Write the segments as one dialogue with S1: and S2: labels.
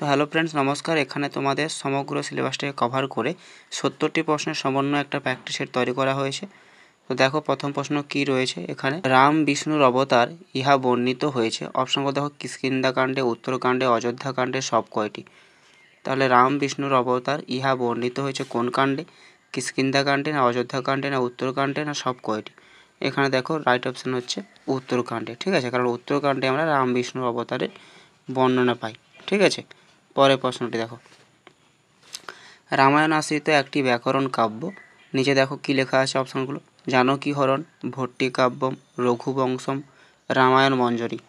S1: তো hello friends, নমস্কার। এখানে তোমাদের সমগ্র সিলেবাসটাকে কভার করে 70টি প্রশ্নের সমন্বয়ে একটা প্র্যাকটিস সেট তৈরি করা হয়েছে। তো দেখো প্রথম প্রশ্ন কি রয়েছে এখানে। রাম বিষ্ণুর অবতার ইহা বর্ণিত হয়েছে। অপশনগুলো দেখো, কিষ্কিন্ধাকাণ্ডে, উত্তরকাণ্ডে, অযোধ্যাকাণ্ডে, সব কয়টি। তাহলে রাম বিষ্ণুর অবতার ইহা বর্ণিত হয়েছে কোন কাণ্ডে? কিষ্কিন্ধাকাণ্ডে, না অযোধ্যাকাণ্ডে, না উত্তরকাণ্ডে, না সব কয়টি। এখানে দেখো রাইট অপশন হচ্ছে উত্তরকাণ্ডে। ঠিক আছে, কারণ উত্তরকাণ্ডে আমরা রাম বিষ্ণুর অবতারের বর্ণনা পাই। ঠিক আছে, পরের প্রশ্নটি দেখো। রামায়ণ আশ্রিত একটি ব্যাকরণ কাব্য। নিচে দেখো কি লেখা আছে অপশনগুলো। জানকী হরণ, ভট্টিকাব্যম, রঘুবংশম, রামায়ণ মঞ্জরি।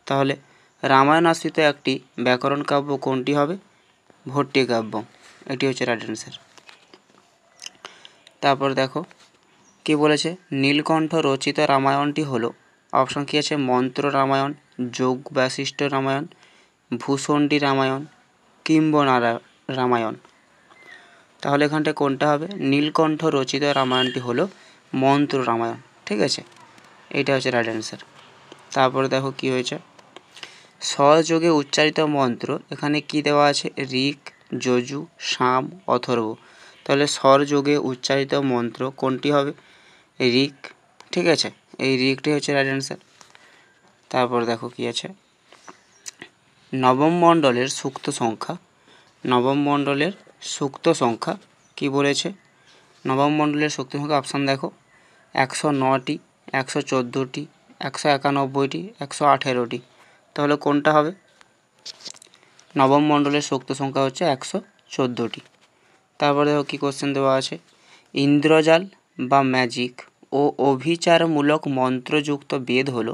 S1: তাহলে রামায়ণ আশ্রিত একটি ব্যাকরণ কাব্য কোনটি হবে? ভট্টিকাব্যম, এটি হচ্ছে রাইট অ্যান্সার। তারপর দেখো কি বলেছে। নীলকণ্ঠ রচিত রামায়ণটি হলো, অপশন কি আছে? মন্ত্র রামায়ণ, যোগ বাসিষ্ঠ রামায়ণ, ভূষণ্ডী রামায়ণ, কিম্বনারা রামায়ণ। তাহলে এখানটায় কোনটা হবে? নীলকণ্ঠ রচিত রামায়ণটি হলো মন্ত্র রামায়ণ। ঠিক আছে, এইটা হচ্ছে রাইট অ্যান্সার। তারপরে দেখো কি হয়েছে। সহযোগে উচ্চারিত মন্ত্র, এখানে কি দেওয়া আছে? ঋক, যজু, সাম, অথর্ব। তাহলে স্বরযোগে উচ্চারিত মন্ত্র কোনটি হবে? ঋক। ঠিক আছে, এই ঋকটি হচ্ছে রাইট অ্যান্সার। তারপর দেখো কি আছে। নবম মণ্ডলের সূক্ত সংখ্যা, নবম মণ্ডলের সূক্ত সংখ্যা কি বলেছে? নবম মণ্ডলের সূক্ত সংখ্যা অপশান দেখো, 109টি, 114টি, 191টি, 118টি। তাহলে কোনটা হবে? নবম মণ্ডলের সূক্ত সংখ্যা হচ্ছে 114টি। তারপরে দেখো কী কোশ্চেন দেওয়া আছে। ইন্দ্রজাল বা ম্যাজিক ও অভিচারমূলক মন্ত্রযুক্ত বেদ হলো,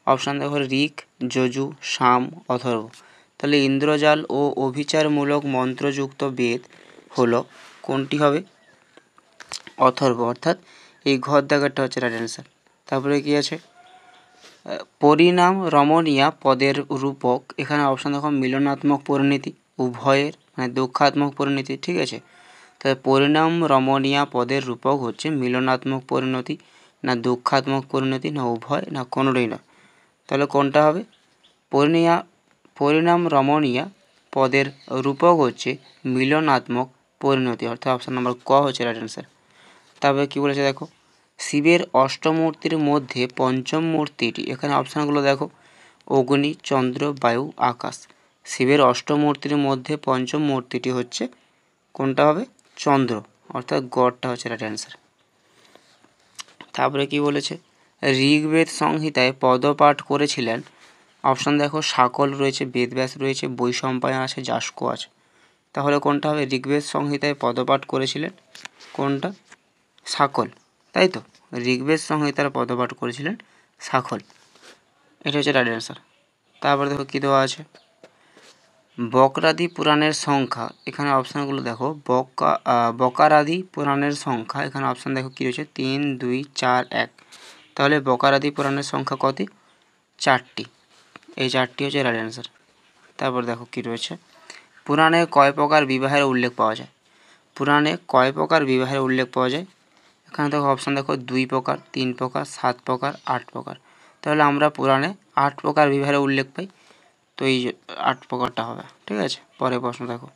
S1: অপশান দেখো ঋক, যজু, সাম, অথর্ব। তাহলে ইন্দ্রজাল ও অভিচারমূলক মন্ত্রযুক্ত বেদ হলো কোনটি হবে? অথর্ব, অর্থাৎ এই ঘর দাগেরটা হচ্ছে রাইট অ্যান্সার। তারপরে কি আছে। পরিণাম রমণীয়া পদের রূপক, এখানে অপশান দেখো মিলনাত্মক পরিণতি, উভয়ের, মানে দুঃখাত্মক পরিণতি। ঠিক আছে, তাহলে পরিণাম রমণীয়া পদের রূপক হচ্ছে মিলনাত্মক পরিণতি, না দুঃখাত্মক পরিণতি, না উভয়, না কোনোটাই না। তাহলে কোনটা হবে? পরিণাম রমণীয়া পদের রূপক হচ্ছে মিলনাত্মক পরিণতি, অর্থাৎ অপশান নম্বর ক হচ্ছে রাইট অ্যান্সার। তারপরে কী বলেছে দেখো। শিবের অষ্টমূর্তির মধ্যে পঞ্চম মূর্তিটি, এখানে অপশানগুলো দেখো, অগ্নি, চন্দ্র, বায়ু, আকাশ। শিবের অষ্টমূর্তির মধ্যে পঞ্চম মূর্তিটি হচ্ছে কোনটা হবে? চন্দ্র, অর্থাৎ গড়টা হচ্ছে রাইট অ্যান্সার। তারপরে কি বলেছে। ঋগ্বেদ সংহিতায় পদপাঠ করেছিলেন, অপশান দেখো শাকল রয়েছে, বেদব্যাস রয়েছে, বৈশম্পায়ন আছে, যাস্ক আছে। তাহলে কোনটা হবে? ঋগ্বেদ সংহিতায় পদপাঠ করেছিলেন কোনটা? শাকল, তাই তো। ঋগ্বেদ সংহিতার পদপাঠ করেছিলেন শাকল, এটা হচ্ছে রাইট অ্যান্সার। তারপরে দেখো কী দেওয়া আছে। বকরাদি পুরাণের সংখ্যা, এখানে অপশানগুলো দেখো। বকারাদি পুরাণের সংখ্যা, এখানে অপশান দেখো কী রয়েছে? 3, 2, 4, 1। তাহলে বকারাদি পুরাণের সংখ্যা কত? 4টি। এই 4টি হচ্ছে রাইট অ্যান্সার। তারপর দেখো কী রয়েছে। পুরাণে কয় প্রকার বিবাহের উল্লেখ পাওয়া যায়? পুরাণে কয় প্রকার বিবাহের উল্লেখ পাওয়া যায়? এখানে দেখো অপশান দেখো 2 প্রকার, 3 প্রকার, 7 প্রকার, 8 প্রকার। তাহলে আমরা পুরাণে 8 প্রকার বিবাহের উল্লেখ পাই, তো এই 8 প্রকারটা হবে। ঠিক আছে, পরের প্রশ্ন দেখো।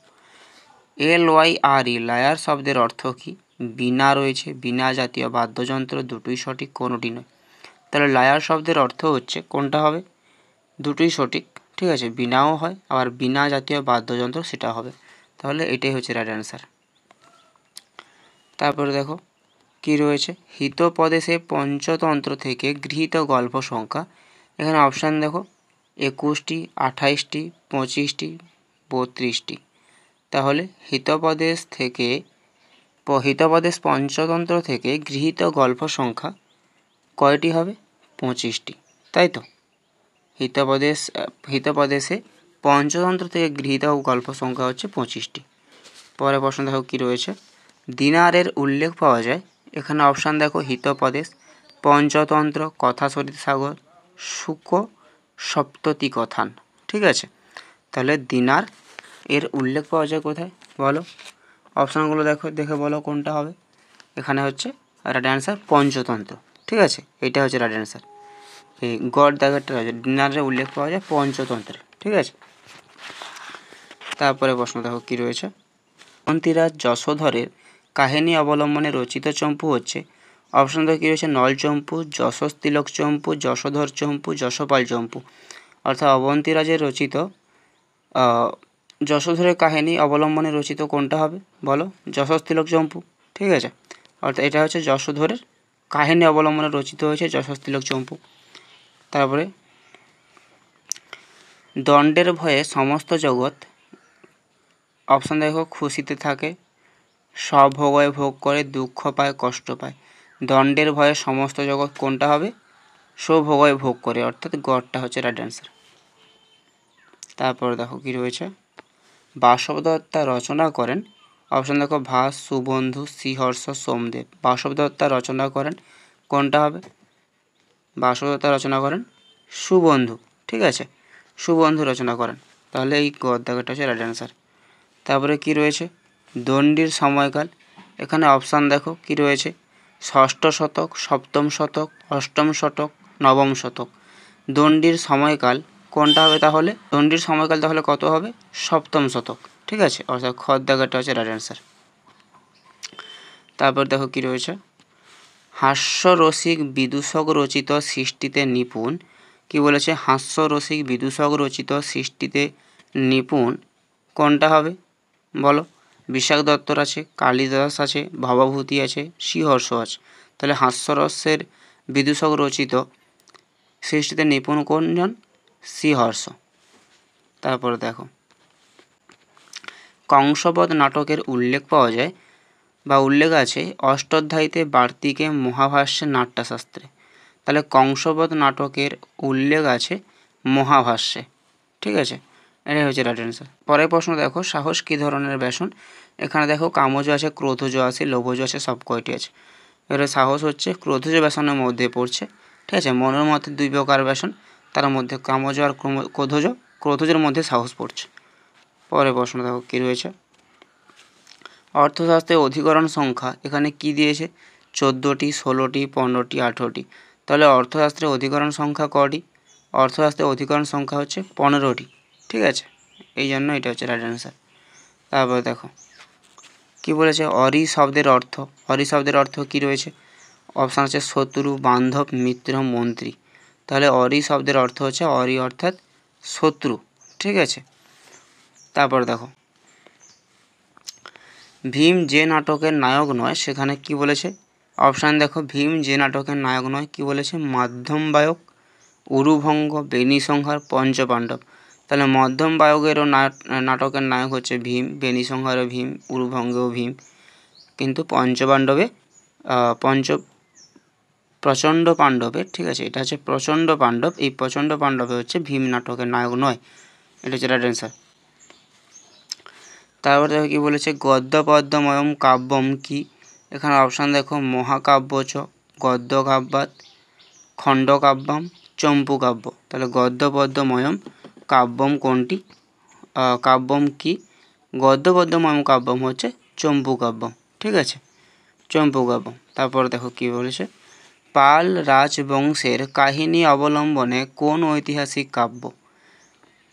S1: LYRE লায়ার শব্দের অর্থ কী? বীণা রয়েছে, বীণা জাতীয় বাদ্যযন্ত্র, দুটোই সঠিক, কোনোটি নয়। তাহলে লায়ার শব্দের অর্থ হচ্ছে কোনটা হবে? দুটোই সঠিক। ঠিক আছে, বীণাও হয়, আবার বীণা জাতীয় বাদ্যযন্ত্র সেটা হবে। তাহলে এটাই হচ্ছে রাইট অ্যান্সার। তারপরে দেখো কি রয়েছে। হিতোপদেশে পঞ্চতন্ত্র থেকে গৃহীত গল্প সংখ্যা, এখানে অপশান দেখো 21টি, 28টি, 25টি, 32টি। তাহলে হিতোপদেশ পঞ্চতন্ত্র থেকে গৃহীত গল্প সংখ্যা কয়টি হবে? 25টি, তাই তো। হিতোপদেশে পঞ্চতন্ত্র থেকে গৃহীত গল্প সংখ্যা হচ্ছে 25টি। পরের প্রশ্ন দেখো কী রয়েছে। দিনারের উল্লেখ পাওয়া যায়, এখানে অপশান দেখো হিতোপদেশ, পঞ্চতন্ত্র, কথাসরিত সাগর, শুক সপ্ততি কথান। ঠিক আছে, তাহলে দিনার এর উল্লেখ পাওয়া যায় কোথায় বলো? অপশানগুলো দেখে বলো কোনটা হবে। এখানে হচ্ছে রাইট অ্যান্সার পঞ্চতন্ত্র। ঠিক আছে, এটা হচ্ছে রাইট অ্যান্সার। এই গড় দাগেরটা রয়েছে, দিনারের উল্লেখ পাওয়া যায় পঞ্চতন্ত্রে। ঠিক আছে, তারপরে প্রশ্ন দেখো কী রয়েছে, অবন্তীরাজ যশোধরের কাহিনী অবলম্বনে রচিত চম্পু হচ্ছে, অপশন দেখো কী রয়েছে, নল চম্পু, যশোর তিলক চম্পু, যশোধর চম্পু, যশোপাল চম্পু। অর্থাৎ অবন্তীরাজের রচিত যশোধরের কাহিনী অবলম্বনে রচিত কোনটা হবে বলো, যশোর তিলক চম্পু। ঠিক আছে, অর্থাৎ এটা হচ্ছে যশোধরের কাহিনী অবলম্বনে রচিত হয়েছে যশোর তিলক চম্পু। তারপরে দণ্ডের ভয়ে সমস্ত জগৎ, অপশান দেখো, খুশিতে থাকে, স্বভোগয় ভোগ করে, দুঃখ পায়, কষ্ট পায়। দণ্ডের ভয়ে সমস্ত জগৎ কোনটা হবে, স্বভোগয় ভোগ করে, অর্থাৎ গড়টা হচ্ছে রাইট অ্যান্সার। তারপর দেখো কি রয়েছে, বাসব দত্তা রচনা করেন, অপশান দেখো, ভাস, সুবন্ধু, শ্রীহর্ষ, সোমদেব। বাসব দত্তা রচনা করেন কোনটা হবে, বাসব দত্তা রচনা করেন সুবন্ধু। ঠিক আছে, সুবন্ধু রচনা করেন, তাহলে এই গদ্যাটা হচ্ছে রাইট অ্যান্সার। তারপরে কি রয়েছে, দণ্ডির সময়কাল, এখানে অপশান দেখো কি রয়েছে, ষষ্ঠ শতক, সপ্তম শতক, অষ্টম শতক, নবম শতক। দণ্ডির সময়কাল কোনটা হবে তাহলে, দণ্ডির সময়কাল তাহলে কত হবে, সপ্তম শতক। ঠিক আছে, অর্থাৎ খদ্দাগাটা হচ্ছে রাইট অ্যান্সার। তারপর দেখো কি রয়েছে, হাস্যরসিক বিদূষক রচিত সৃষ্টিতে নিপুণ, কি বলেছে, হাস্যরসিক বিদূষক রচিত সৃষ্টিতে নিপুণ কোনটা হবে বলো, বিশাখ দত্তর আছে, কালিদাস আছে, ভবভূতি আছে, শ্রীহর্ষ আছে। তাহলে হাস্যরসের বিদূষক রচিত সৃষ্টিতে নিপুণ কোনজন, শ্রীহর্ষ। তারপরে দেখো, কংসবধ নাটকের উল্লেখ পাওয়া যায় বা উল্লেখ আছে অষ্টাধ্যায়ীতে বার্তিকে মহাভাষ্যের নাট্যশাস্ত্রে। তাহলে কংসবধ নাটকের উল্লেখ আছে মহাভাষ্যে। ঠিক আছে, এটাই হচ্ছে রাইট অ্যান্সার। পরের প্রশ্ন দেখো, সাহস কী ধরনের ব্যসন, এখানে দেখো কামজ আছে, ক্রোধজ আছে, লোভজ আছে, সব কয়টি আছে। এবারে সাহস হচ্ছে ক্রোধজ ব্যসনের মধ্যে পড়ছে। ঠিক আছে, মনের মধ্যে দুই প্রকার ব্যসন, তার মধ্যে কামজ আর ক্রোধজ, ক্রোধজের মধ্যে সাহস পড়ছে। পরের প্রশ্ন দেখো কী রয়েছে, অর্থশাস্ত্রের অধিকরণ সংখ্যা এখানে কি দিয়েছে, 14টি, 16টি, 15টি, 18টি। তাহলে অর্থশাস্ত্রের অধিকরণ সংখ্যা কটি, অর্থশাস্ত্রের অধিকরণ সংখ্যা হচ্ছে 15টি। ঠিক আছে, এই জন্য এটা হচ্ছে রাইট অ্যান্সার। তারপরে দেখো কি বলেছে, অরি শব্দের অর্থ, অরি শব্দের অর্থ কি রয়েছে, অপশান আছে শত্রু, বান্ধব, মিত্র, মন্ত্রী। তাহলে অরি শব্দের অর্থ হচ্ছে, অরি অর্থাৎ শত্রু। ঠিক আছে, তারপর দেখো, ভীম যে নাটকের নায়ক নয় সেখানে কি বলেছে, অপশান দেখো, ভীম যে নাটকের নায়ক নয় কি বলেছে, মধ্যম বায়ক, উরুভঙ্গ, বেণীসংহার, পঞ্চপাণ্ডব। তাহলে মধ্যম বায়কেরও নাটকের নায়ক হচ্ছে ভীম, বেণীসংহারও ভীম, উরুভঙ্গেও ভীম, কিন্তু পঞ্চপাণ্ডবে প্রচণ্ড পাণ্ডবে, ঠিক আছে, এটা হচ্ছে প্রচণ্ড পাণ্ডব, এই প্রচণ্ড পাণ্ডবে হচ্ছে ভীম নাটকের নায়ক নয়। এটা হচ্ছে রাইট অ্যান্সার। তারপর দেখো কি বলেছে, গদ্য পদ্যময়ম কাব্যম কি, এখানে অপশান দেখো, মহাকাব্য চ, গদ্য কাব্যাৎ, খণ্ডকাব্যম, চম্পু কাব্য। তাহলে গদ্য পদ্যময়ম কাব্যম কোনটি, কাব্যম কি, গদ্য পদ্যময়ম কাব্যম হচ্ছে চম্পু কাব্যম। ঠিক আছে, চম্পু কাব্যম। তারপর দেখো কি বলেছে, পাল রাজবংশের কাহিনী অবলম্বনে কোন ঐতিহাসিক কাব্য,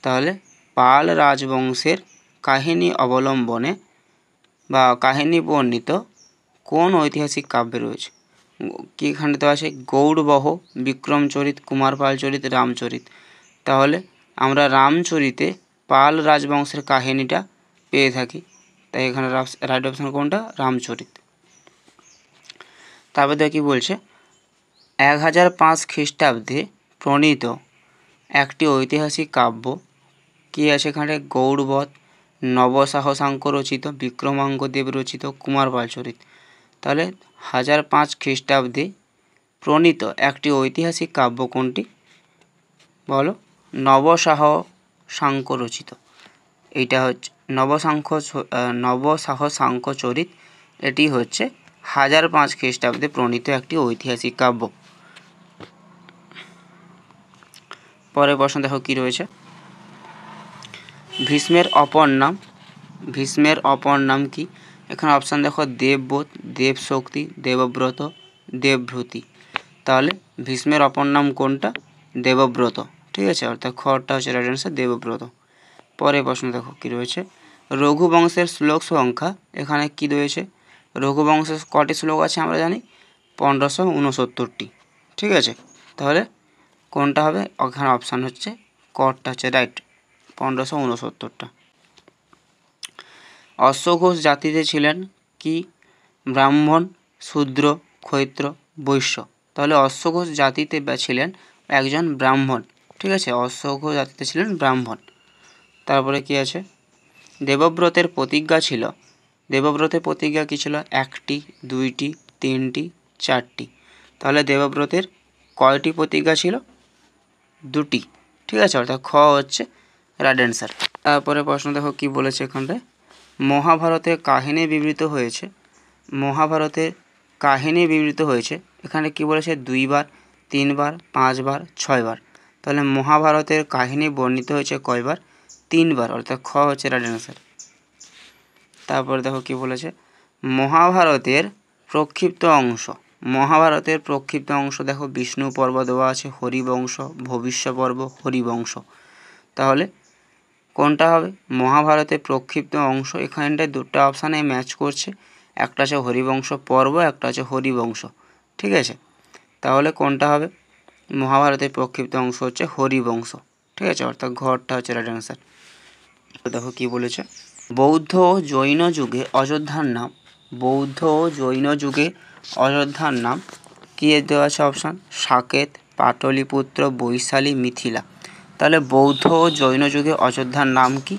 S1: তাহলে পাল রাজবংশের কাহিনী অবলম্বনে বা কাহিনী বর্ণিত কোন ঐতিহাসিক কাব্যে রয়েছে, কি এখানে তো আছে, গৌড়বহ, বিক্রমচরিত, কুমারপাল চরিত, রামচরিত। তাহলে আমরা রামচরিতে পাল রাজবংশের কাহিনীটা পেয়ে থাকি, তাই এখানে রাইট অপশন কোনটা, রামচরিত। তারপর দেখো কি বলছে, 1005 খ্রিস্টাব্দে প্রণীত একটি ঐতিহাসিক কাব্য কি আছে এখানে, গৌড়বধ, নবসাহসাঙ্ক রচিত, বিক্রমাঙ্গদেব রচিত, কুমারপাল চরিত। তাহলে 1005 খ্রিস্টাব্দে প্রণীত একটি ঐতিহাসিক কাব্য কোনটি বলো, নবসাহসাঙ্ক রচিত। এইটা হচ্ছে নবসাহসাঙ্ক চরিত, এটি হচ্ছে 1005 খ্রিস্টাব্দে প্রণীত একটি ঐতিহাসিক কাব্য। পরের প্রশ্ন দেখো কি রয়েছে, ভীষ্মের অপর নাম, ভীষ্মের অপর নাম কি, এখানে অপশান দেখো, দেবব্রত, দেবশক্তি, দেবব্রত, দেবভূতি। তাহলে ভীষ্মের অপর নাম কোনটা, দেবব্রত। ঠিক আছে, অর্থাৎ খটা হচ্ছে রাইট অ্যান্সার, দেবব্রত। পরে প্রশ্ন দেখো কী রয়েছে, রঘুবংশের শ্লোক সংখ্যা এখানে কী রয়েছে, রঘুবংশের কটি শ্লোক আছে আমরা জানি 1569টি। ঠিক আছে, তাহলে কোনটা হবে, ওখানে অপশান হচ্ছে কটা হচ্ছে রাইট, 1569টা। অশ্বঘোষ জাতিতে ছিলেন কি, ব্রাহ্মণ, শূদ্র, ক্ষত্র, বৈশ্য। তাহলে অশ্বঘোষ জাতিতে ছিলেন একজন ব্রাহ্মণ। ঠিক আছে, অশ্বঘোষ জাতিতে ছিলেন ব্রাহ্মণ। তারপরে কি আছে, দেবব্রতের প্রতিজ্ঞা ছিল, দেবব্রতের প্রতিজ্ঞা কী ছিল, 1টি, 2টি, 3টি, 4টি। তাহলে দেবব্রতের কয়টি প্রতিজ্ঞা ছিল, 2টি। ঠিক আছে, অর্থাৎ খ হচ্ছে রাইট অ্যান্সার। তারপরে প্রশ্ন দেখো কি বলেছে এখানটায়, মহাভারতে কাহিনী বিবৃত হয়েছে, মহাভারতে কাহিনী বিবৃত হয়েছে, এখানে কি বলেছে 2 বার, 3 বার, 5 বার, 6 বার। তাহলে মহাভারতের কাহিনী বর্ণিত হয়েছে কয়বার, 3 বার, অর্থাৎ খ হচ্ছে রাইট অ্যান্সার। তারপরে দেখো কি বলেছে, মহাভারতের প্রক্ষিপ্ত অংশ, মহাভারতের প্রক্ষিপ্ত অংশ দেখো বিষ্ণু পর্ব দেওয়া আছে, হরিবংশ, ভবিষ্য পর্ব, হরিবংশ। তাহলে কোনটা হবে, মহাভারতের প্রক্ষিপ্ত অংশ, এখানটায় দুটো অপশানে ম্যাচ করছে, একটা আছে হরিবংশ পর্ব, একটা আছে হরিবংশ। ঠিক আছে, তাহলে কোনটা হবে, মহাভারতের প্রক্ষিপ্ত অংশ হচ্ছে হরিবংশ। ঠিক আছে, অর্থাৎ ঘরটা হচ্ছে রাইট অ্যান্সার। দেখো কি বলেছে, বৌদ্ধ ও জৈন যুগে অযোধ্যার নাম, বৌদ্ধ ও জৈন যুগে অযোধ্যার নাম কী দেওয়া আছে অপশান, সাকেত, পাটলিপুত্র, বৈশালী, মিথিলা। তাহলে বৌদ্ধ ও জৈন যুগে অযোধ্যার নাম কি,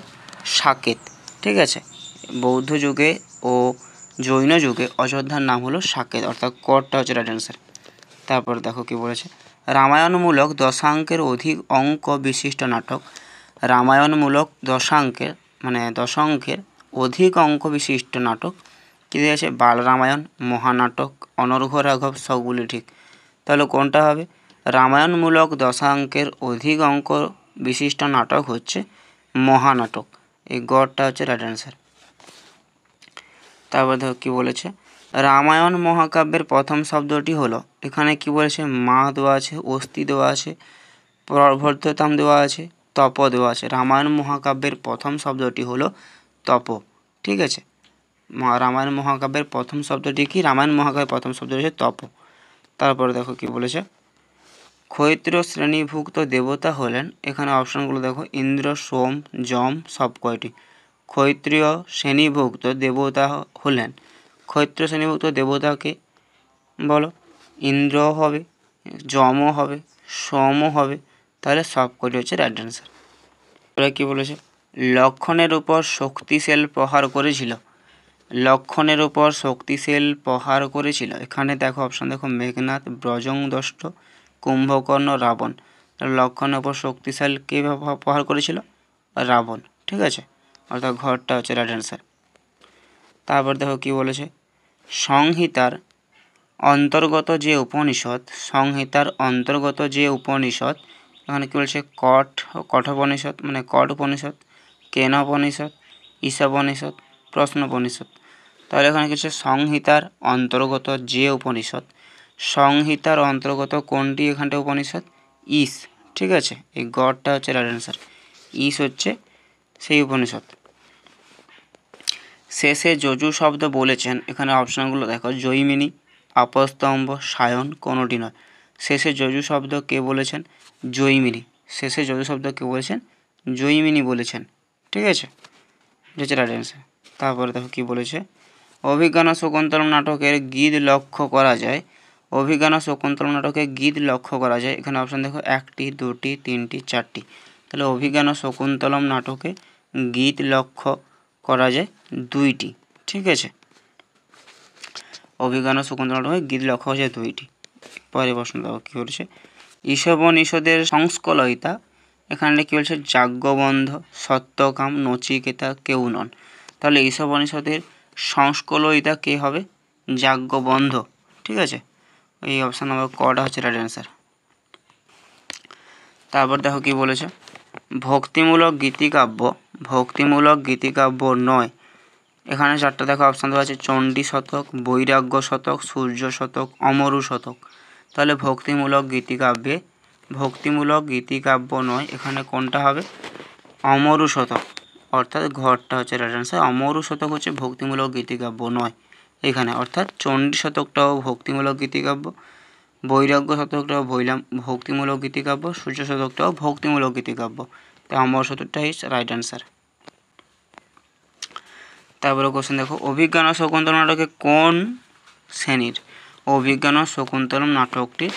S1: সাকেত। ঠিক আছে, বৌদ্ধ যুগে ও জৈন যুগে অযোধ্যার নাম হলো সাকেত, অর্থাৎ কটা হচ্ছে রাইট অ্যান্সার। তারপর দেখো কি বলেছে, রামায়ণমূলক দশাঙ্কের অধিক অঙ্ক বিশিষ্ট নাটক, রামায়ণমূলক দশাঙ্কের মানে দশাঙ্কের অধিক অঙ্ক বিশিষ্ট নাটক কী দিয়েছে, বাল রামায়ণ, মহানাটক, অনর্ঘ্য রাঘব, সবগুলি ঠিক। তাহলে কোনটা হবে, রামায়ণমূলক দশাঙ্কের অধিক অঙ্ক বিশিষ্ট নাটক হচ্ছে মহানাটক, এই গড়টা হচ্ছে রাইট অ্যান্সার। তারপর দেখো কী বলেছে, রামায়ণ মহাকাব্যের প্রথম শব্দটি হলো, এখানে কি বলেছে, মা দেওয়া আছে, অস্থি দেওয়া আছে, প্রবর্ধতাম দেওয়া আছে, তপ দেওয়া আছে। রামায়ণ মহাকাব্যের প্রথম শব্দটি হলো তপ। ঠিক আছে, রামায়ণ মহাকাব্যের প্রথম শব্দটি কি, রামায়ণ মহাকাব্যের প্রথম শব্দ হচ্ছে তপ। তারপরে দেখো কি বলেছে, ক্ষৈত্র শ্রেণীভুক্ত দেবতা হলেন, এখানে অপশানগুলো দেখো, ইন্দ্র, সোম, যম, সব কয়টি। ক্ষৈত্রীয় শ্রেণীভুক্ত দেবতা হলেন, ক্ষৈত্র শ্রেণীভুক্ত দেবতাকে বলো, ইন্দ্রও হবে, যমও হবে, সোমও হবে, তাহলে সব কটি হচ্ছে রাইট অ্যান্সার। এবার কী বলেছে, লক্ষণের উপর শক্তিশাল প্রহার করেছিল, লক্ষণের উপর শক্তিশাল প্রহার করেছিল, এখানে দেখো অপশান দেখো, মেঘনাদ, ব্রজংদষ্ট, কুম্ভকর্ণ, রাবণ। লক্ষণের উপর শক্তিশাল কে প্রহার করেছিল, রাবণ। ঠিক আছে, অর্থাৎ ঘরটা হচ্ছে রাইট অ্যান্সার। তারপর দেখো কি বলেছে, সংহিতার অন্তর্গত যে উপনিষদ, সংহিতার অন্তর্গত যে উপনিষদ, এখানে কী বলছে, কঠোপনিষদ মানে কঠ উপনিষদ, কেনোপনিষদ, ঈশাপনিষদ, প্রশ্নোপনিষদ। তাহলে এখানে কি হচ্ছে, সংহিতার অন্তর্গত যে উপনিষদ, সংহিতার অন্তর্গত কোনটি এখানটা উপনিষদ, ঈশ। ঠিক আছে, এই গড়টা হচ্ছে রাইট অ্যান্সার, ঈশ হচ্ছে সেই উপনিষদ। শেষে যজু শব্দ বলেছেন, এখানে অপশানগুলো দেখো, জৈমিনী, আপস্তম্ভ, সায়ন, কোনোটি নয়। শেষে যজু শব্দ কে বলেছেন, জৈমিনী। শেষে যজু শব্দ কে বলেছেন, জৈমিনী বলেছেন। ঠিক আছে, এটা হচ্ছে রাইট অ্যান্সার। তারপরে দেখো কী বলেছে, অভিজ্ঞান শকুন্তলম নাটকের গীত লক্ষ্য করা যায়, অভিজ্ঞান শকুন্তলম নাটকে গীত লক্ষ্য করা যায়, এখানে অপশান দেখো, 1টি, 2টি, 3টি, 4টি। তাহলে অভিজ্ঞান শকুন্তলম নাটকে গীত লক্ষ্য করা যায় 2টি। ঠিক আছে, অভিজ্ঞান শকুন্তলম নাটকে গীত লক্ষ্য করা যায় 2টি। পরে প্রশ্ন দেখো কী বলেছে, ঈশোপনিষদের সংস্কলয়িতা, এখানে কী বলছে, যাজ্ঞবন্ধ, সত্যকাম, নচিকেতা, কেউ নন। তাহলে ঈশোপনিষদের সংস্কলয়িতা কে হবে, যাজ্ঞবন্ধ। ঠিক আছে, এই অপশান নম্বর কটা হচ্ছে রাইট অ্যান্সার। তারপর দেখো কি বলেছে, ভক্তিমূলক গীতিকাব্য, ভক্তিমূলক গীতিকাব্য নয়, এখানে 4টা দেখো অপশান দেওয়া আছে, চণ্ডী শতক, বৈরাগ্য শতক, সূর্য শতক, অমরু শতক। তাহলে ভক্তিমূলক গীতিকাব্যে, ভক্তিমূলক গীতিকাব্য নয়, এখানে কোনটা হবে, অমরু শতক, অর্থাৎ ঘরটা হচ্ছে রাইট অ্যান্সার। অমরু শতক হচ্ছে ভক্তিমূলক গীতিকাব্য নয় এখানে, অর্থাৎ চণ্ডী শতকটাও ভক্তিমূলক গীতিকাব্য, বৈরাগ্য শতকটাও ভক্তিমূলক গীতিকাব্য, সূর্য শতকটাও ভক্তিমূলক গীতিকাব্য। তাই অমর শতকটা ইজ রাইট অ্যান্সার। তারপরে কোশ্চেন দেখো, অভিজ্ঞান ও শকুন্তলম নাটকে কোন শ্রেণীর? অভিজ্ঞান ও শকুন্তলম নাটকটি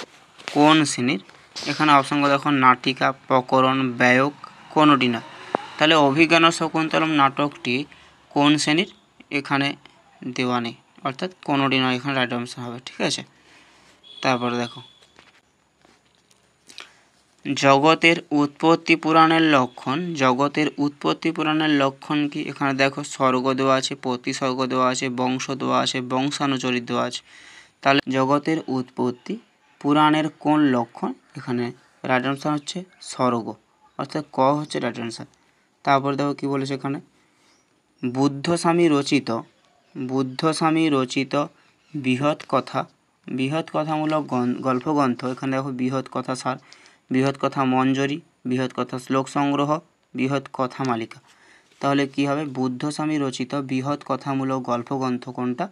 S1: কোন শ্রেণীর? এখানে অপশনগুলো দেখো, নাটিকা, প্রকরণ, ব্যয়ক, কোনোটি না। তাহলে অভিজ্ঞান ও শকুন্তলম নাটকটি কোন শ্রেণীর? এখানে দেওয়া নেই, অর্থাৎ কোনোটি নয়, এখানে রাইট অপশন হবে। ঠিক আছে, তারপরে দেখো, জগতের উৎপত্তি পুরাণের লক্ষণ। জগতের উৎপত্তি পুরাণের লক্ষণ কি? এখানে দেখো স্বর্গ দেওয়া আছে, প্রতিস্বর্গ দেওয়া আছে, বংশ দেওয়া আছে, বংশানুচরিত দেওয়া আছে। তাহলে জগতের উৎপত্তি পুরাণের কোন লক্ষণ? এখানে রাইট অ্যান্সার হচ্ছে স্বর্গ, অর্থাৎ ক হচ্ছে রাইট অ্যান্সার। তারপর দেখো কি বলেছে এখানে, বুদ্ধস্বামী রচিত বৃহৎ কথামূলক গল্পগ্রন্থ। এখানে দেখো বৃহৎ কথা সার, বৃহৎ কথা মঞ্জরি, বৃহৎ কথা শ্লোক সংগ্রহ, বৃহৎ কথা মালিকা। তাহলে কি হবে? বুদ্ধস্বামী রচিত বৃহৎ কথামূলক গল্পগ্রন্থ কোনটা?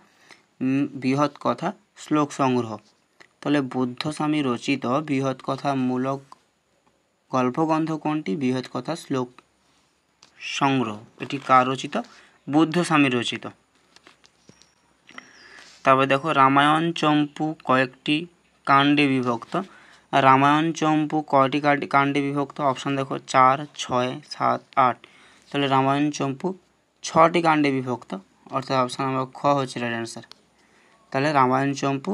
S1: বৃহৎ কথা শ্লোক সংগ্রহ। তাহলে বুদ্ধস্বামী রচিত বৃহৎ কথামূলক গল্পগ্রন্থ কোনটি? বৃহৎ কথা শ্লোক সংগ্রহ। এটি কার রচিত? বুদ্ধস্বামী রচিত। তারপরে দেখো, রামায়ণ চম্পু কয়েকটি কাণ্ডে বিভক্ত। রামায়ণ চম্পু কয়টি কাণ্ডে বিভক্ত? অপশান দেখো 4, 6, 7, 8। তাহলে রামায়ণ চম্পু 6টি কাণ্ডে বিভক্ত, অর্থাৎ অপশান নম্বর খ হচ্ছে রাইট অ্যান্সার। তাহলে রামায়ণ চম্পু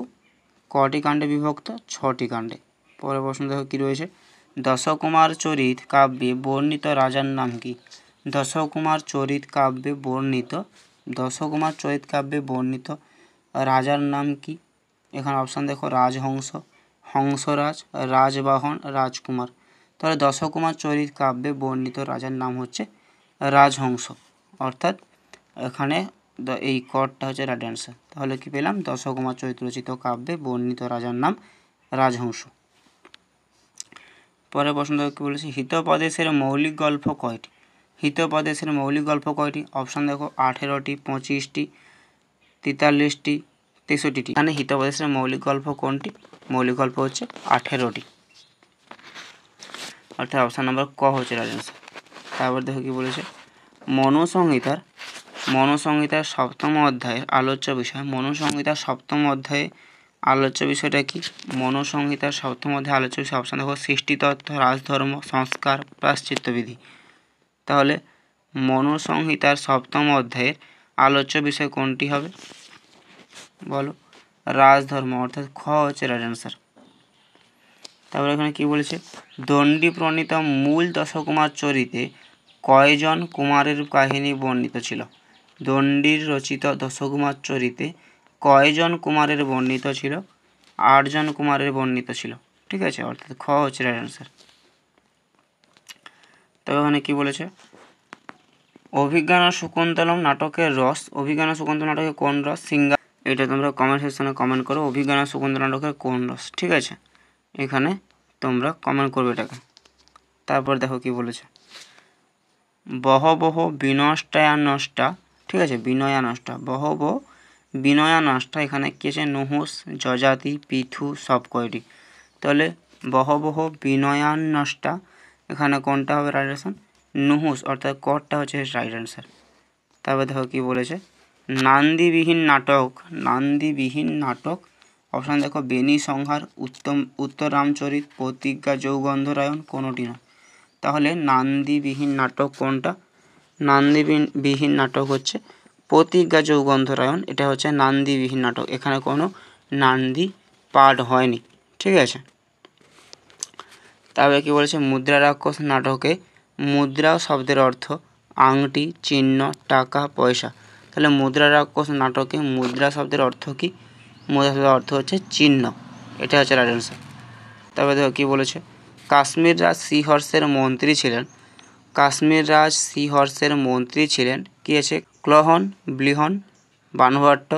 S1: কটি কাণ্ডে বিভক্ত? 6টি কাণ্ডে। পরের প্রশ্ন দেখো কী রয়েছে, দশকুমার চরিত কাব্যে বর্ণিত রাজার নাম কি? দশকুমার চরিত কাব্যে বর্ণিত রাজার নাম কি? এখানে অপশান দেখো, রাজহংস, হংসরাজ, রাজবাহন, রাজকুমার। তাহলে দশকুমার চরিত কাব্যে বর্ণিত রাজার নাম হচ্ছে রাজহংস, অর্থাৎ এখানে এই কটটা হচ্ছে রাইট অ্যান্সার। তাহলে কি পেলাম? দশকুমার চরিত রচিত কাব্যে বর্ণিত রাজার নাম রাজহংস। পরের প্রশ্ন কি বলেছে, হিতোপদেশের মৌলিক গল্প কয়টি? হিতোপদেশের মৌলিক গল্প কয়টি? অপশান দেখো 18টি, 25টি, 43টি, 63টি। এখানে হিতোপদেশের মৌলিক গল্প কোনটি? মৌলিক গল্প হচ্ছে 18টি, অর্থাৎ অপশান নম্বর ক হচ্ছে রাইট অ্যান্সার। তারপর দেখো কি বলেছে, মনুসংহিতার সপ্তম অধ্যায়ের আলোচ্য বিষয়। মনুসংহিতার সপ্তম অধ্যায়ে আলোচ্য বিষয়টা কি? মনুসংহিতার সপ্তম অধ্যায়ে আলোচ্য বিষয় অপশান দেখো, সৃষ্টিতত্ত্ব, রাজধর্ম, সংস্কার, প্রায়শ্চিত্তবিধি। তাহলে মনুসংহিতার সপ্তম অধ্যায়ের আলোচ্য বিষয় কোনটি হবে? বলো, রাজধর্ম, অর্থাৎ খ হচ্ছে রাইট অ্যান্সার। তারপরে এখানে কি বলেছে, দণ্ডী প্রণীত মূল দশকুমার চরিতে কয়জন কুমারের কাহিনী বর্ণিত ছিল? দণ্ডির রচিত দশকুমার চরিতে কয়জন কুমারের বর্ণিত ছিল? 8 জন কুমারের বর্ণিত ছিল। ঠিক আছে, অর্থাৎ খ হচ্ছে রাইট অ্যান্সার। তবে এখানে কি বলেছে, অভিজ্ঞান ও শকুন্তলম নাটকের রস। অভিজ্ঞান ও শকুন্তলম নাটকের কোন রস? সিঙ্গার। এটা তোমরা কমেন্ট সেকশনে কমেন্ট করো, অভিজ্ঞান ও শকুন্তলম নাটকের কোন রস। ঠিক আছে, এখানে তোমরা কমেন্ট করবে এটাকে। তারপর দেখো কি বলেছে, বহবহ বিনষ্টায়ানষ্টা। ঠিক আছে, বিনয়ানষ্টা, বহবহ বিনয়ানষ্টা। এখানে কি আছে? নুহুস, যজাতি, পিথু, সব কয়টি। তাহলে বহবহ বিনয়ানষ্টা, এখানে কোনটা হবে রাইট অ্যান্সার? নুহুস, অর্থাৎ কটটা হচ্ছে রাইট অ্যান্সার। তারপর দেখো কি বলেছে, নান্দিবিহীন নাটক। অপশান দেখো, বেনি সংহার, উত্তর রামচরিত, প্রতিজ্ঞা যৌগন্ধরায়ণ, কোনোটি না। তাহলে নান্দিবিহীন নাটক কোনটা? নান্দিবিহীন নাটক হচ্ছে প্রতিজ্ঞা যৌগন্ধরায়ণ। এটা হচ্ছে নান্দিবিহীন নাটক, এখানে কোনো নান্দি পাঠ হয়নি। ঠিক আছে, তারপরে কি বলেছে, মুদ্রা রাক্ষস নাটকে মুদ্রা শব্দের অর্থ আংটি, চিহ্ন, টাকা, পয়সা। তাহলে মুদ্রা রাক্ষস নাটকে মুদ্রা শব্দের অর্থ কি? মুদ্রা শব্দের অর্থ হচ্ছে চিহ্ন, এটা হচ্ছে রাইট অ্যান্সার। তারপরে দেখো কী বলেছে, কাশ্মীর রাজ শ্রীহর্ষের মন্ত্রী ছিলেন কি আছে? ক্লহন, ব্লিহন, বানভট্ট,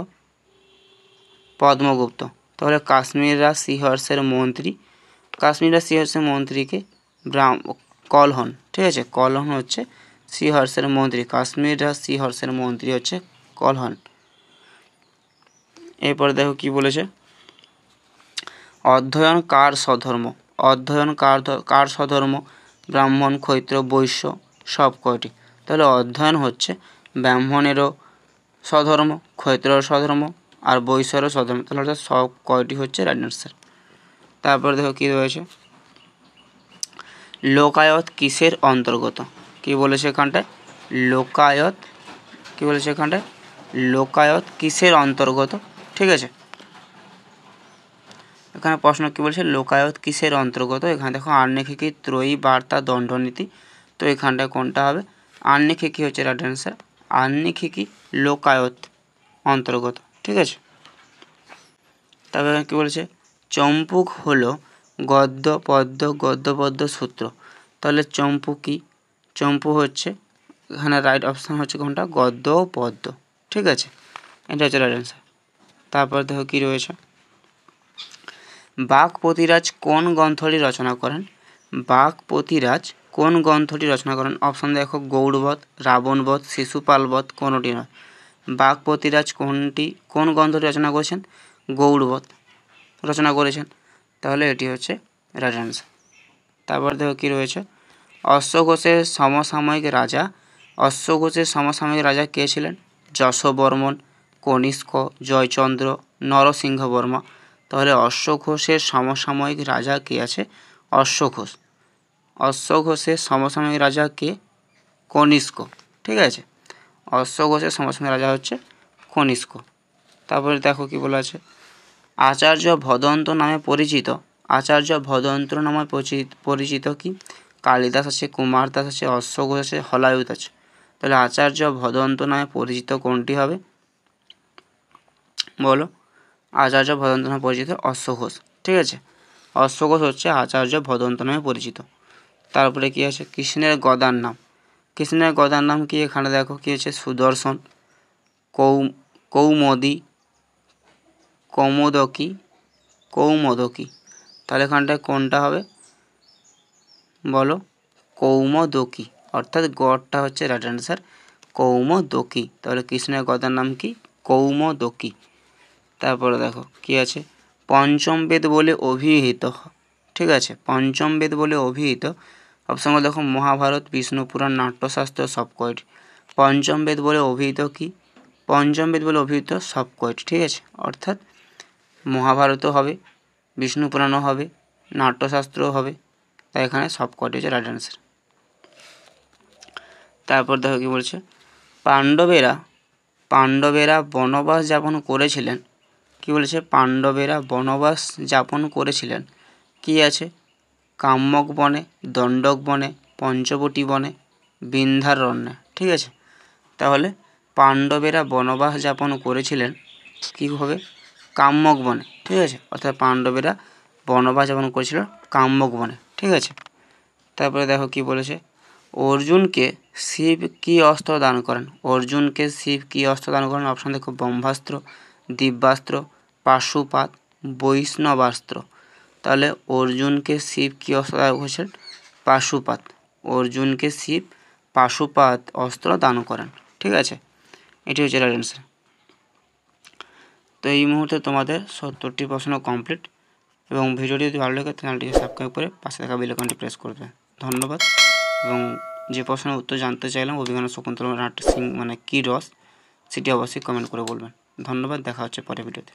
S1: পদ্মগুপ্ত। তাহলে কাশ্মীর রাজ শ্রীহর্ষের মন্ত্রীকে কলহন, ঠিক আছে। কলহন হচ্ছে সি হর্সের মন্ত্রী, কাশ্মীর সি হর্সের মন্ত্রী হচ্ছে কলহন। এরপরে দেখো কি বলেছে, অধ্যয়ন কার স্বধর্ম, অধ্যয়ন কার স্বধর্ম, ব্রাহ্মণ, ক্ষত্র, বৈশ্য সব কয়টি। তাহলে অধ্যয়ন হচ্ছে ব্রাহ্মণেরও স্বধর্ম, ক্ষত্রের স্বধর্ম আর বৈশ্যেরও স্বধর্ম, তাহলে অর্থাৎ সব কয়টি হচ্ছে রাইট আনসার। তারপরে দেখো কি রয়েছে, লোকায়ত কিসের অন্তর্গত, কি বলেছে এখানটায়, লোকায়ত, কি বলেছে এখানটায়, লোকায়ত কিসের অন্তর্গত, ঠিক আছে। এখানে প্রশ্ন কি বলছে, লোকায়ত কিসের অন্তর্গত। এখানে দেখো আন্নিক্ষিকি, ত্রয়ী, বার্তা, দণ্ডনীতি, তো এখানটায় কোনটা হবে, আন্নিক্ষিকি হচ্ছে রাইট অ্যান্সার, আন্নিক্ষিকি লোকায়ত অন্তর্গত, ঠিক আছে। তারপরে কি বলেছে, চম্পুক হলো গদ্য পদ্য গদ্য পদ্য সূত্র, তাহলে চম্পু কি, চম্পু হচ্ছে এখানে রাইট অপশান হচ্ছে কোনটা, গদ্য ও পদ্য, ঠিক আছে, এটা হচ্ছে রাইট অ্যান্সার। তারপর দেখো কি রয়েছে, বাক্পতিরাজ কোন গ্রন্থটি রচনা করেন, বাক্পতিরাজ কোন গ্রন্থটি রচনা করেন, অপশান দেখো গৌড়বধ, রাবণবধ, শিশুপালবধ, কোনটি নয়। বাক্পতিরাজ কোন গ্রন্থটি রচনা করেছেন, গৌড়বধ রচনা করেছেন, তাহলে এটি হচ্ছে রাইট অ্যান্সার। তারপর দেখো কি রয়েছে, অশ্বঘোষের সমসাময়িক রাজা, অশ্বঘোষের সমসাময়িক রাজা কে ছিলেন, যশোবর্মন, কনিষ্ক, জয়চন্দ্র, নরসিংহবর্মা, তাহলে অশ্বঘোষের সমসাময়িক রাজা কে আছে, অশ্বঘোষ, অশ্বঘোষের সমসাময়িক রাজা কে, কনিষ্ক, ঠিক আছে, অশ্বঘোষের সমসাময়িক রাজা হচ্ছে কনিষ্ক। তারপরে দেখো কি বলা আছে, আচার্য ভদন্ত নামে পরিচিত, আচার্য ভদন্ত নামে পরিচিত কি, কালিদাস আছে, কুমার দাস আছে, অশ্বঘোষ আছে, হলায়ুত আছে, তাহলে আচার্য ভদন্ত নামে পরিচিত কোনটি হবে, বলো, আচার্য ভদন্ত নামে পরিচিত অশ্বঘোষ, ঠিক আছে, অশ্বঘোষ হচ্ছে আচার্য ভদন্ত নামে পরিচিত। তারপরে কি আছে, কৃষ্ণের গদার নাম, কৃষ্ণের গদার নাম কি, এখানে দেখো কি আছে, সুদর্শন, কৌমদী, কৌমোদকী, কৌমোদকী, তাহলে এখানটায় কোনটা হবে, বলো, কৌমোদকী, অর্থাৎ গড়টা হচ্ছে রাইট অ্যান্সার, কৌমোদকী, তাহলে কৃষ্ণের গদার নাম কি, কৌমোদকী। তারপরে দেখো কি আছে, পঞ্চম বেদ বলে অভিহিত, ঠিক আছে, পঞ্চম বেদ বলে অভিহিত, অপশনগুলো দেখো মহাভারত, বিষ্ণু পুরাণ, নাট্যশাস্ত্র সব কয়টি। পঞ্চম বেদ বলে অভিহিত কি, পঞ্চম বেদ বলে অভিহিত সব কয়টি, ঠিক আছে, অর্থাৎ মহাভারতও হবে, বিষ্ণু পুরাণও হবে, নাট্যশাস্ত্রও হবে, তাই এখানে সব কয়টি হচ্ছে রাইট অ্যান্সার। তারপর দেখো কি বলছে, পাণ্ডবেরা বনবাস যাপন করেছিলেন, কি বলেছে, পাণ্ডবেরা বনবাস যাপন করেছিলেন, কি আছে, কাম্যক বনে, দণ্ডক বনে, পঞ্চবটী বনে, বিন্ধ্যারণ্যে, ঠিক আছে, তাহলে পাণ্ডবেরা বনবাস যাপন করেছিলেন কী হবে, কাম্যক বনে, ঠিক আছে, অর্থাৎ পাণ্ডবেরা বনবাস যাপন করেছিল কাম্যক বনে, ঠিক আছে। তারপরে দেখো কি বলেছে, অর্জুনকে শিব কি অস্ত্র দান করেন, অর্জুনকে শিব কি অস্ত্র দান করেন, অপশান দেখো ব্রহ্মাস্ত্র, দিব্যাস্ত্র, পাশুপাত, বৈষ্ণবাস্ত্র, তাহলে অর্জুনকে শিব কি অস্ত্র দান করেছেন, পাশুপাত, অর্জুনকে শিব পাশুপাত অস্ত্র দান করেন, ঠিক আছে, এটি হচ্ছে রাইট অ্যান্সার। তো এই মুহূর্তে তোমাদের 70টি প্রশ্ন কমপ্লিট, এবং ভিডিওটি যদি ভালো লাগে চ্যানেলটিকে সাবস্ক্রাইব করে পাশে থাকা বেল আইকনটি প্রেস করবে, ধন্যবাদ। এবং যে প্রশ্নের উত্তর জানতে চাইলাম অভিজ্ঞান শকুন্তলা নাট্য সিং মানে কী রস, সেটি অবশ্যই কমেন্ট করে বলবেন, ধন্যবাদ, দেখা হচ্ছে পরের ভিডিওতে।